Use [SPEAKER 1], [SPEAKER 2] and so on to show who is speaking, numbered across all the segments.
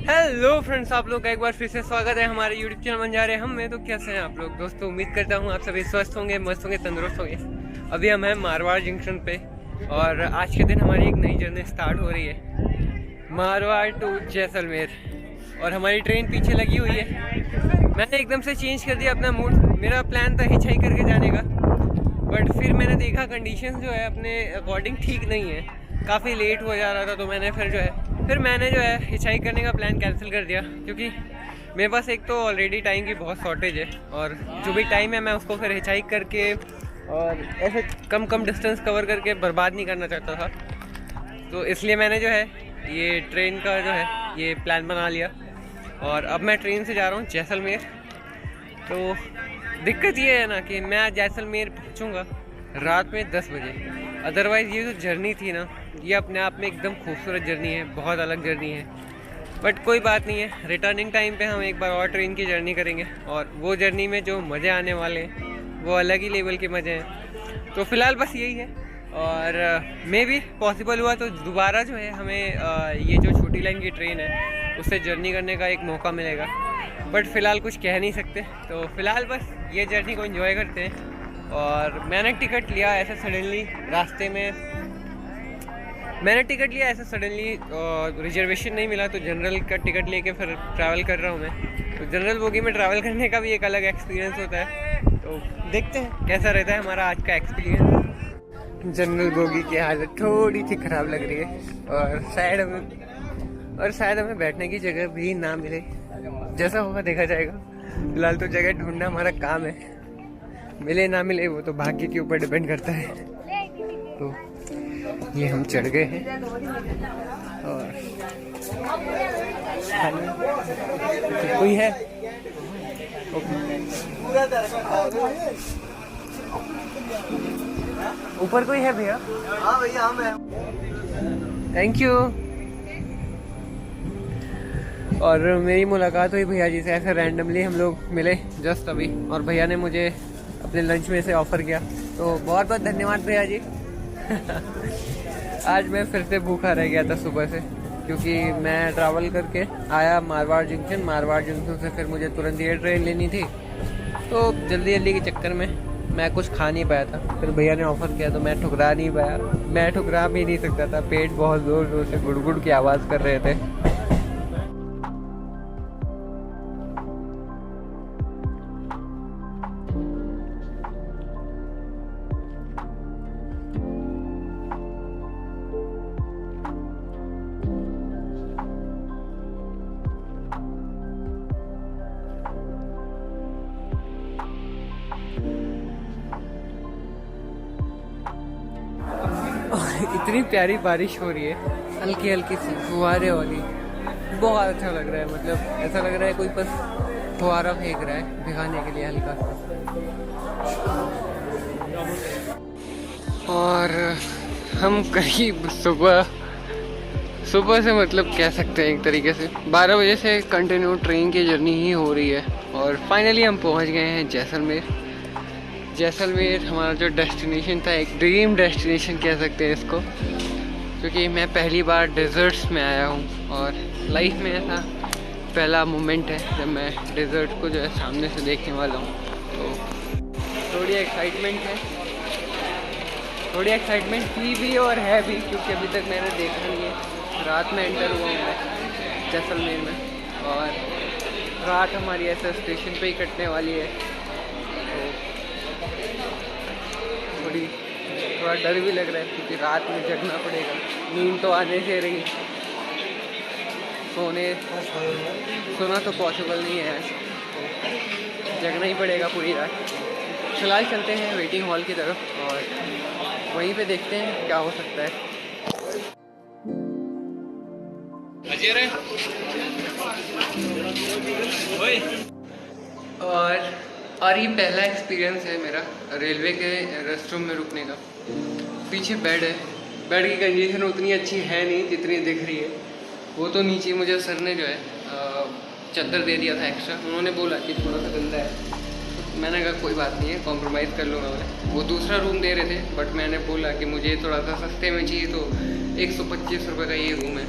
[SPEAKER 1] Hello friends, आप लोग का एक बार फिर से स्वागत है हमारे यूट्यूब चैनल बंजारे हम में। तो कैसे हैं आप लोग दोस्तों? उम्मीद करता हूँ आप सभी स्वस्थ होंगे, मस्त होंगे, तंदुरुस्त होंगे। अभी हम हैं मारवाड़ जंक्शन पे और आज के दिन हमारी एक नई जर्नी स्टार्ट हो रही है, मारवाड़ टू जैसलमेर। और हमारी ट्रेन पीछे लगी हुई है। मैंने एकदम से चेंज कर दिया अपना मूड। मेरा प्लान था हिच हाइक करके जाने का, बट फिर मैंने देखा कंडीशन जो है अपने अकॉर्डिंग ठीक नहीं है, काफ़ी लेट हो जा रहा था। तो मैंने फिर जो है हिचाइक करने का प्लान कैंसिल कर दिया, क्योंकि मेरे पास एक तो ऑलरेडी टाइम की बहुत शॉर्टेज है और जो भी टाइम है मैं उसको फिर हिचाइक करके और ऐसे कम डिस्टेंस कवर करके बर्बाद नहीं करना चाहता था। तो इसलिए मैंने जो है ये ट्रेन का जो है ये प्लान बना लिया और अब मैं ट्रेन से जा रहा हूँ जैसलमेर। तो दिक्कत ये है ना कि मैं जैसलमेर पहुँचूँगा रात में 10 बजे। अदरवाइज़ ये जो जर्नी थी ना, ये अपने आप में एकदम खूबसूरत जर्नी है, बहुत अलग जर्नी है। बट कोई बात नहीं है, रिटर्निंग टाइम पे हम एक बार और ट्रेन की जर्नी करेंगे और वो जर्नी में जो मज़े आने वाले हैं वो अलग ही लेवल के मज़े हैं। तो फ़िलहाल बस यही है और मे भी पॉसिबल हुआ तो दोबारा जो है हमें ये जो छोटी लाइन की ट्रेन है उससे जर्नी करने का एक मौका मिलेगा। बट फ़िलहाल कुछ कह नहीं सकते, तो फ़िलहाल बस ये जर्नी को एंजॉय करते हैं। और मैंने टिकट लिया ऐसे सडनली, रास्ते में मैंने टिकट लिया ऐसे सडनली, रिजर्वेशन नहीं मिला तो जनरल का टिकट लेके फिर ट्रैवल कर रहा हूँ मैं। तो जनरल बोगी में ट्रैवल करने का भी एक अलग एक्सपीरियंस होता है, तो देखते हैं कैसा रहता है हमारा आज का एक्सपीरियंस। जनरल बोगी की हालत थोड़ी सी ख़राब लग रही है और शायद हमें बैठने की जगह भी ना मिले। जैसा होगा देखा जाएगा। फिलहाल तो जगह ढूंढना हमारा काम है, मिले ना मिले वो तो भाग्य के ऊपर डिपेंड करता है। तो ये हम चढ़ गए हैं और कोई है ऊपर, कोई है भैया? हाँ भैया, हम हैं। Thank you. और मेरी मुलाकात हुई भैया जी से, ऐसे रैंडमली हम लोग मिले जस्ट अभी, और भैया ने मुझे अपने लंच में से ऑफ़र किया, तो बहुत बहुत धन्यवाद भैया जी। आज मैं फिर से भूखा रह गया था सुबह से, क्योंकि मैं ट्रैवल करके आया मारवाड़ जंक्शन से फिर मुझे तुरंत ये ट्रेन लेनी थी। तो जल्दी के चक्कर में मैं कुछ खा नहीं पाया था। फिर भैया ने ऑफ़र किया तो मैं ठुकरा नहीं पाया। मैं ठुकरा भी नहीं सकता था, पेट बहुत ज़ोर से गुड़गुड़ की आवाज़ कर रहे थे। इतनी प्यारी बारिश हो रही है, हल्की हल्की सी फुहारे वाली, बहुत अच्छा लग रहा है। मतलब ऐसा लग रहा है कोई बस फुहारा फेंक रहा है भिगाने के लिए हल्का सा। और हम करीब सुबह से मतलब कह सकते हैं एक तरीके से 12 बजे से कंटिन्यू ट्रेन की जर्नी ही हो रही है और फाइनली हम पहुंच गए हैं जैसलमेर हमारा जो डेस्टिनेशन था, एक ड्रीम डेस्टिनेशन कह सकते हैं इसको, क्योंकि मैं पहली बार डेजर्ट्स में आया हूँ और लाइफ में ऐसा पहला मोमेंट है जब मैं डेजर्ट को जो है सामने से देखने वाला हूँ। तो थोड़ी एक्साइटमेंट थी भी और है भी, क्योंकि अभी तक मैंने देखा नहीं है। रात में एंटर हुआ हूँ मैं जैसलमेर में और रात हमारी ऐसा स्टेशन पे ही कटने वाली है। तो थोड़ा डर भी लग रहा है, क्योंकि रात में जगना पड़ेगा। नींद तो आने से रही, सोना तो पॉसिबल नहीं है, तो जगना ही पड़ेगा पूरी रात। फिलहाल चलते हैं वेटिंग हॉल की तरफ और वहीं पे देखते हैं क्या हो सकता है। और ये पहला एक्सपीरियंस है मेरा रेलवे के रेस्टरूम में रुकने का। पीछे बेड है, बेड की कंडीशन उतनी अच्छी है नहीं जितनी दिख रही है। वो तो नीचे मुझे सर ने जो है चादर दे दिया था एक्स्ट्रा। उन्होंने बोला कि थोड़ा सा गंदा है, तो मैंने कहा कोई बात नहीं है, कॉम्प्रोमाइज़ कर लूँगा मैं। वो दूसरा रूम दे रहे थे, बट मैंने बोला कि मुझे थोड़ा सा सस्ते में चाहिए, तो 125 रुपये का ये रूम है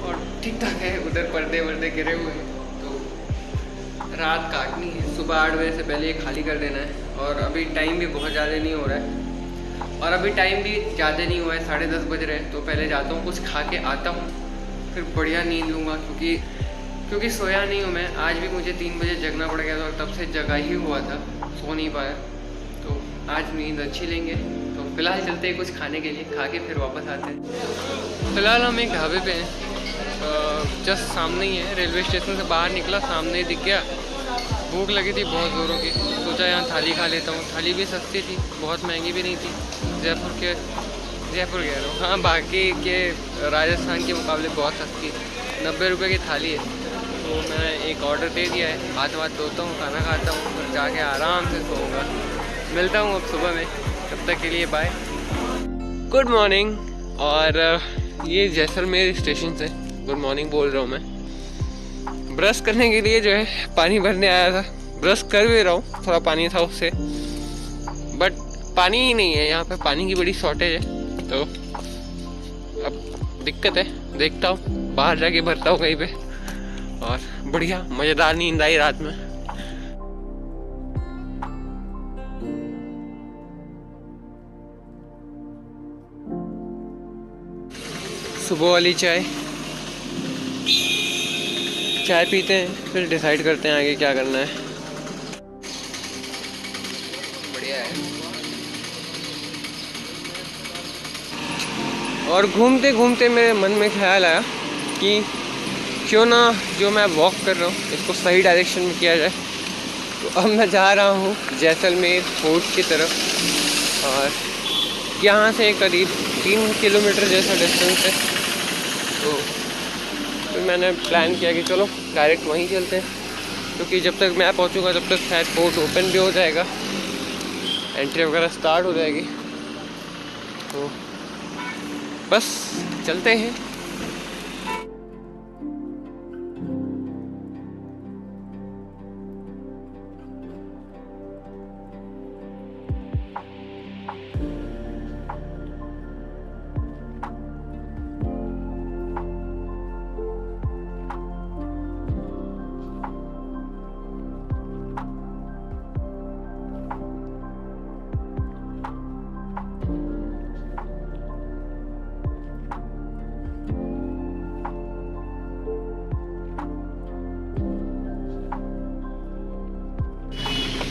[SPEAKER 1] और ठीक ठाक है। उधर पर्दे वर्दे गिरे हुए हैं, तो रात काटनी है। सुबह 8 बजे से पहले ये खाली कर देना है। और अभी टाइम भी बहुत ज़्यादा नहीं हो रहा है, और अभी टाइम भी ज़्यादा नहीं हुआ है, 10:30 बज रहे हैं। तो पहले जाता हूँ, कुछ खा के आता हूँ, फिर बढ़िया नींद लूँगा, क्योंकि सोया नहीं हूँ मैं। आज भी मुझे 3 बजे जगना पड़ गया था, और तब से जगा ही हुआ था, सो नहीं पाया। तो आज नींद अच्छी लेंगे। तो फिलहाल चलते हैं कुछ खाने के लिए, खा के फिर वापस आते हैं। फिलहाल हम एक ढाबे पे हैं, जस्ट सामने ही है। रेलवे स्टेशन से बाहर निकला, सामने ही दिख गया। भूख लगी थी बहुत ज़ोरों की, सोचा यहाँ थाली खा लेता हूँ। थाली भी सस्ती थी, बहुत महंगी भी नहीं थी। जयपुर कह रहा हूँ, हाँ, बाकी के राजस्थान के मुकाबले बहुत सस्ती, 90 रुपये की थाली है। तो मैंने एक ऑर्डर दे दिया है, हाथ वाथ धोता हूँ, खाना खाता हूँ, फिर जाके आराम से सोऊंगा। मिलता हूँ अब सुबह में, तब तक के लिए बाय। Good morning. और ये जैसलमेर स्टेशन से गुड मॉर्निंग बोल रहा हूँ मैं। ब्रश करने के लिए जो है पानी भरने आया था, ब्रश कर भी रहा हूँ, थोड़ा पानी था उससे, बट पानी ही नहीं है यहाँ पे। पानी की बड़ी शॉर्टेज है, तो अब दिक्कत है। देखता हूँ, बाहर जाके भरता हूँ कहीं पे। और बढ़िया मज़ेदार नींद आई रात में। सुबह वाली चाय पीते हैं, फिर डिसाइड करते हैं आगे क्या करना है। बढ़िया है। और घूमते घूमते मेरे मन में ख्याल आया कि क्यों ना जो मैं वॉक कर रहा हूँ इसको सही डायरेक्शन में किया जाए। तो अब मैं जा रहा हूँ जैसलमेर फोर्ट की तरफ, और यहाँ से करीब 3 किलोमीटर जैसा डिस्टेंस है। तो फिर मैंने प्लान किया कि चलो डायरेक्ट वहीं चलते हैं, क्योंकि जब तक मैं पहुँचूँगा तब तक शायद फोर्ट ओपन भी हो जाएगा, एंट्री वगैरह स्टार्ट हो जाएगी। तो बस चलते हैं।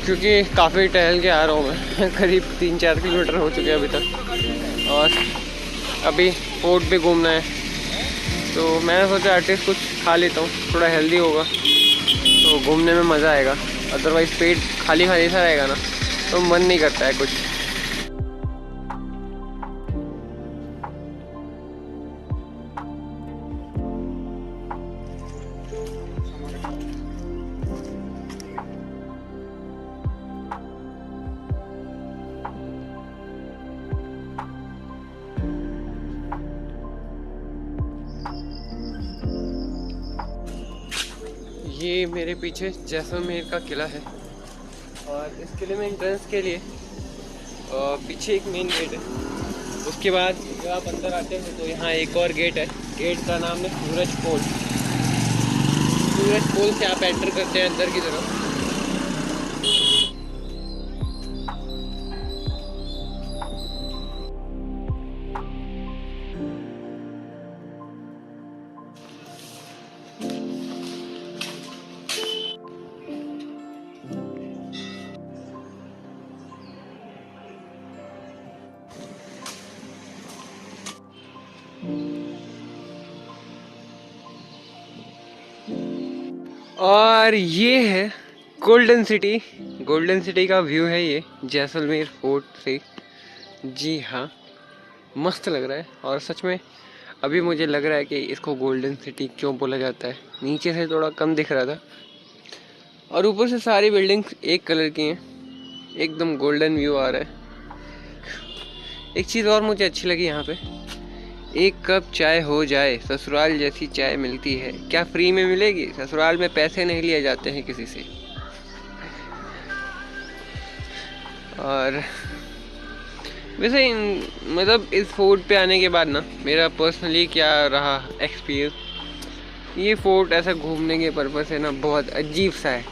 [SPEAKER 1] क्योंकि काफ़ी टहल के आ रहा हूँ मैं करीब 3-4 किलोमीटर हो चुके हैं अभी तक, और अभी फोर्ट भी घूमना है। तो मैंने सोचा एटलीस्ट कुछ खा लेता हूँ, थोड़ा हेल्दी होगा, तो घूमने में मज़ा आएगा। अदरवाइज़ पेट खाली खाली सा रहेगा ना, तो मन नहीं करता है कुछ। ये मेरे पीछे जैसलमेर का किला है, और इस किले में एंट्रेंस के लिए पीछे एक मेन गेट है। उसके बाद जब आप अंदर आते हैं तो यहाँ एक और गेट है, गेट का नाम है सूरज पोल। सूरज पोल से आप एंटर करते हैं अंदर की तरफ। और ये है गोल्डन सिटी। गोल्डन सिटी का व्यू है ये जैसलमेर फोर्ट से। जी हाँ, मस्त लग रहा है। और सच में अभी मुझे लग रहा है कि इसको गोल्डन सिटी क्यों बोला जाता है। नीचे से थोड़ा कम दिख रहा था, और ऊपर से सारी बिल्डिंग्स एक कलर की हैं, एकदम गोल्डन व्यू आ रहा है। एक चीज़ और मुझे अच्छी लगी यहाँ पे, एक कप चाय हो जाए ससुराल जैसी चाय मिलती है। क्या फ्री में मिलेगी? ससुराल में पैसे नहीं लिए जाते हैं किसी से। और वैसे मतलब इस फोर्ट पे आने के बाद ना मेरा पर्सनली क्या रहा एक्सपीरियंस, ये फोर्ट ऐसा घूमने के पर्पस है ना, बहुत अजीब सा है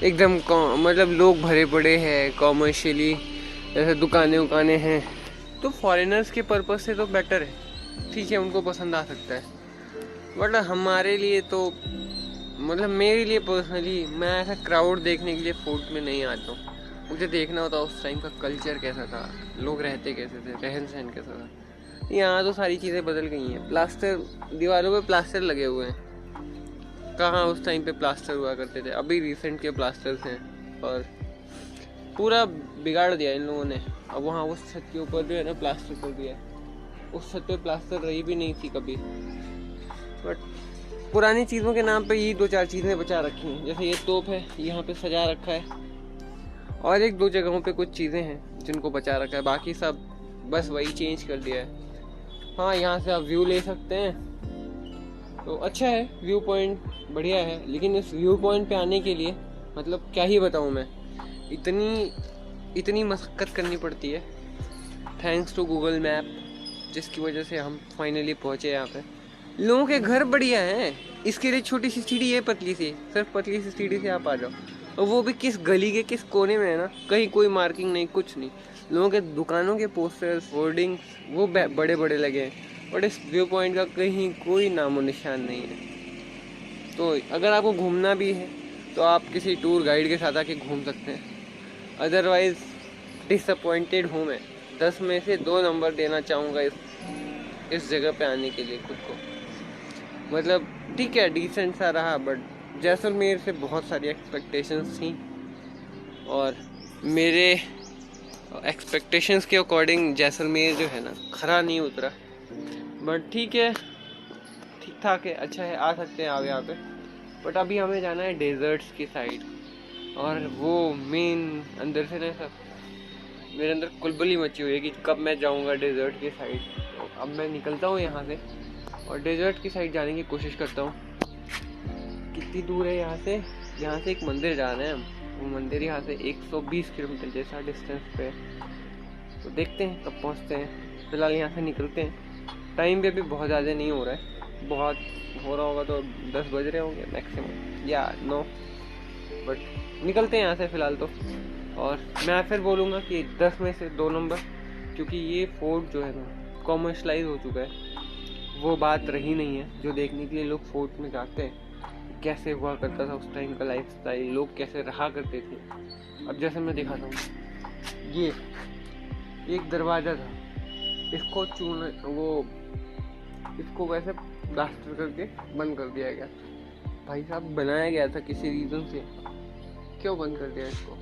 [SPEAKER 1] एकदम। मतलब लोग भरे पड़े हैं कॉमर्शियली, जैसे दुकानें उकानें हैं, तो फॉरेनर्स के पर्पस से तो बेटर है, ठीक है, उनको पसंद आ सकता है। बट हमारे लिए तो, मतलब मेरे लिए पर्सनली, मैं ऐसा क्राउड देखने के लिए फोर्ट में नहीं आता हूँ। मुझे देखना होता उस टाइम का कल्चर कैसा था, लोग रहते कैसे थे, रहन सहन कैसा था। यहाँ तो सारी चीज़ें बदल गई हैं, प्लास्टर, दीवारों पे प्लास्टर लगे हुए हैं। कहाँ उस टाइम पे प्लास्टर हुआ करते थे, अभी रिसेंट के प्लास्टर्स हैं और पूरा बिगाड़ दिया इन लोगों ने। अब वहाँ उस छत के ऊपर जो है ना प्लास्टर कर दिया, उस छत पे प्लास्टर रही भी नहीं थी कभी। बट पुरानी चीज़ों के नाम पे ये 2-4 चीज़ें बचा रखी हैं, जैसे ये तोप है यहाँ पे सजा रखा है, और 1-2 जगहों पे कुछ चीज़ें हैं जिनको बचा रखा है, बाकी सब बस वही चेंज कर दिया है। हाँ, यहाँ से आप व्यू ले सकते हैं, तो अच्छा है, व्यू पॉइंट बढ़िया है। लेकिन इस व्यू पॉइंट पे आने के लिए, मतलब क्या ही बताऊँ मैं, इतनी मशक्क़त करनी पड़ती है, थैंक्स टू गूगल मैप, जिसकी वजह से हम फाइनली पहुँचे यहाँ पे। लोगों के घर बढ़िया हैं, इसके लिए छोटी सी सीढ़ी है, पतली सी, सिर्फ पतली सी सीढ़ी से आप आ जाओ, और वो भी किस गली के किस कोने में है ना, कहीं कोई मार्किंग नहीं, कुछ नहीं। लोगों के दुकानों के पोस्टर्स, होर्डिंग्स वो बड़े बड़े लगे हैं, बट इस व्यू पॉइंट का कहीं कोई नामो निशान नहीं है। तो अगर आपको घूमना भी है तो आप किसी टूर गाइड के साथ आके घूम सकते हैं, अदरवाइज़ डिसअपॉइंटेड हूँ मैं। 10 में से 2 नंबर देना चाहूँगा इस जगह पे आने के लिए खुद को। मतलब ठीक है, डिसेंट सा रहा, बट जैसलमेर से बहुत सारी एक्सपेक्टेशंस थी और मेरे एक्सपेक्टेशंस के अकॉर्डिंग जैसलमेर जो है ना खरा नहीं उतरा। बट ठीक है, ठीक ठाक है, अच्छा है, आ सकते हैं आप यहाँ पे। बट अभी हमें जाना है डेजर्ट्स की साइड, और वो मेन अंदर से ना सब मेरे अंदर कुलबली मची हुई है कि कब मैं जाऊँगा डेजर्ट की साइड। तो अब मैं निकलता हूँ यहाँ से और डेजर्ट की साइड जाने की कोशिश करता हूँ। कितनी दूर है यहाँ से? यहाँ से एक मंदिर जाना है हम, वो मंदिर यहाँ से 120 किलोमीटर जैसा डिस्टेंस पे है। तो देखते हैं कब पहुँचते हैं। फिलहाल यहाँ से निकलते हैं, टाइम भी अभी बहुत ज़्यादा नहीं हो रहा है, बहुत हो रहा होगा तो 10 बज रहे होंगे मैक्सिमम या 9, बट निकलते हैं यहाँ से फ़िलहाल तो। और मैं फिर बोलूँगा कि 10 में से 2 नंबर, क्योंकि ये फोर्ट जो है ना कॉमर्शलाइज हो चुका है, वो बात रही नहीं है जो देखने के लिए लोग फोर्ट में जाते हैं। कैसे हुआ करता था उस टाइम का लाइफस्टाइल, लोग कैसे रहा करते थे। अब जैसे मैं दिखाता हूँ, ये एक दरवाज़ा था, इसको वैसे प्लास्टर करके बंद कर दिया गया। भाई साहब, बनाया गया था किसी रीज़न से, क्यों बंद कर दिया इसको?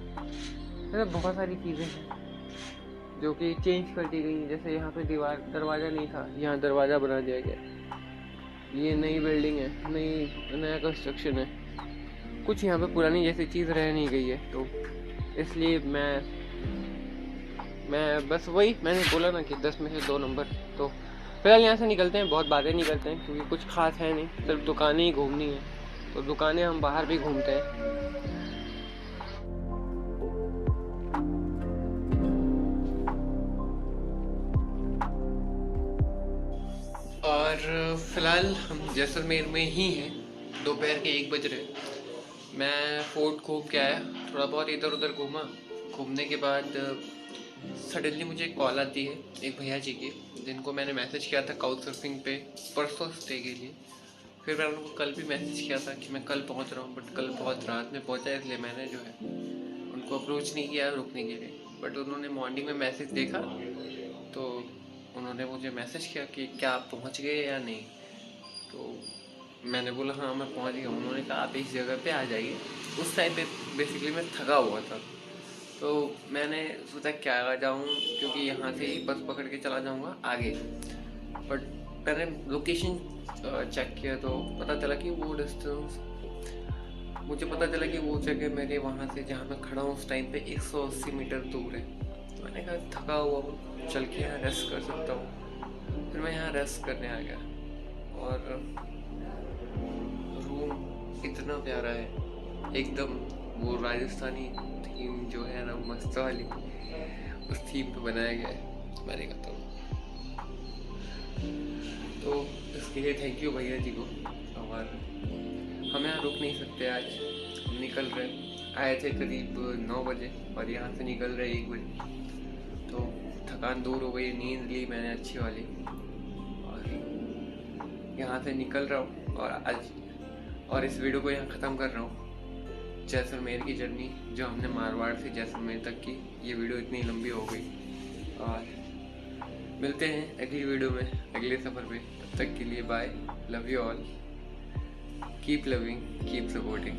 [SPEAKER 1] मतलब बहुत सारी चीज़ें हैं जो कि चेंज कर दी गई। जैसे यहाँ पे दरवाज़ा नहीं था, यहाँ दरवाज़ा बना दिया गया। ये नई बिल्डिंग है, नया कंस्ट्रक्शन है, कुछ यहाँ पे पुरानी जैसी चीज़ रह नहीं गई है। तो इसलिए मैं बस वही मैंने बोला ना कि 10 में से 2 नंबर। तो फिलहाल यहाँ से निकलते हैं, बहुत बातें नहीं करते हैं क्योंकि कुछ खास है नहीं, सिर्फ दुकानें ही घूमनी है। तो दुकानें हम बाहर भी घूमते हैं। और फिलहाल हम जैसलमेर में ही हैं, दोपहर के 1 बज रहे। मैं फोर्ट घूम के आया, थोड़ा बहुत इधर उधर घूमने के बाद सडनली मुझे कॉल आती है एक भैया जी की, जिनको मैंने मैसेज किया था काउच सर्फिंग पे परसों स्टे के लिए। फिर मैंने उनको कल भी मैसेज किया था कि मैं कल पहुंच रहा हूं, बट कल बहुत रात में पहुंचा, इसलिए मैंने जो है उनको अप्रोच नहीं किया रुकने के लिए। बट उन्होंने मॉर्निंग में मैसेज देखा तो उन्होंने मुझे मैसेज किया कि क्या आप पहुंच गए या नहीं। तो मैंने बोला हाँ मैं पहुंच गया। उन्होंने कहा आप इस जगह पे आ जाइए। उस टाइम पे बेसिकली मैं थका हुआ था, तो मैंने सोचा क्या आ जाऊँ, क्योंकि यहाँ से ही बस पकड़ के चला जाऊँगा आगे। बट मैंने लोकेशन चेक किया तो पता चला कि वो डिस्टेंस, मुझे पता चला कि वो जगह मेरे वहाँ से जहाँ मैं खड़ा हूँ उस टाइम पे 180 मीटर दूर है। तो मैंने कहा थका हुआ हूँ, चल के यहाँ रेस्ट कर सकता हूँ। फिर मैं यहाँ रेस्ट करने आ गया और रूम इतना प्यारा है एकदम, वो राजस्थानी थीम जो है ना मस्त वाली, उस थीम पे बनाया गया है। मैंने कहता हूँ तो इसके लिए थैंक यू भैया जी को। और यहाँ रुक नहीं सकते, आज हम निकल रहे। आए थे करीब 9 बजे और यहाँ से निकल रहे 1 बजे। तो थकान दूर हो गई, नींद ली मैंने अच्छी वाली और यहाँ से निकल रहा हूँ और इस वीडियो को यहाँ ख़त्म कर रहा हूँ। जैसलमेर की जर्नी जो हमने मारवाड़ से जैसलमेर तक की, ये वीडियो इतनी लंबी हो गई और मिलते हैं अगली वीडियो में अगले सफ़र पे। तब तक के लिए bye, love you all, keep loving, keep supporting.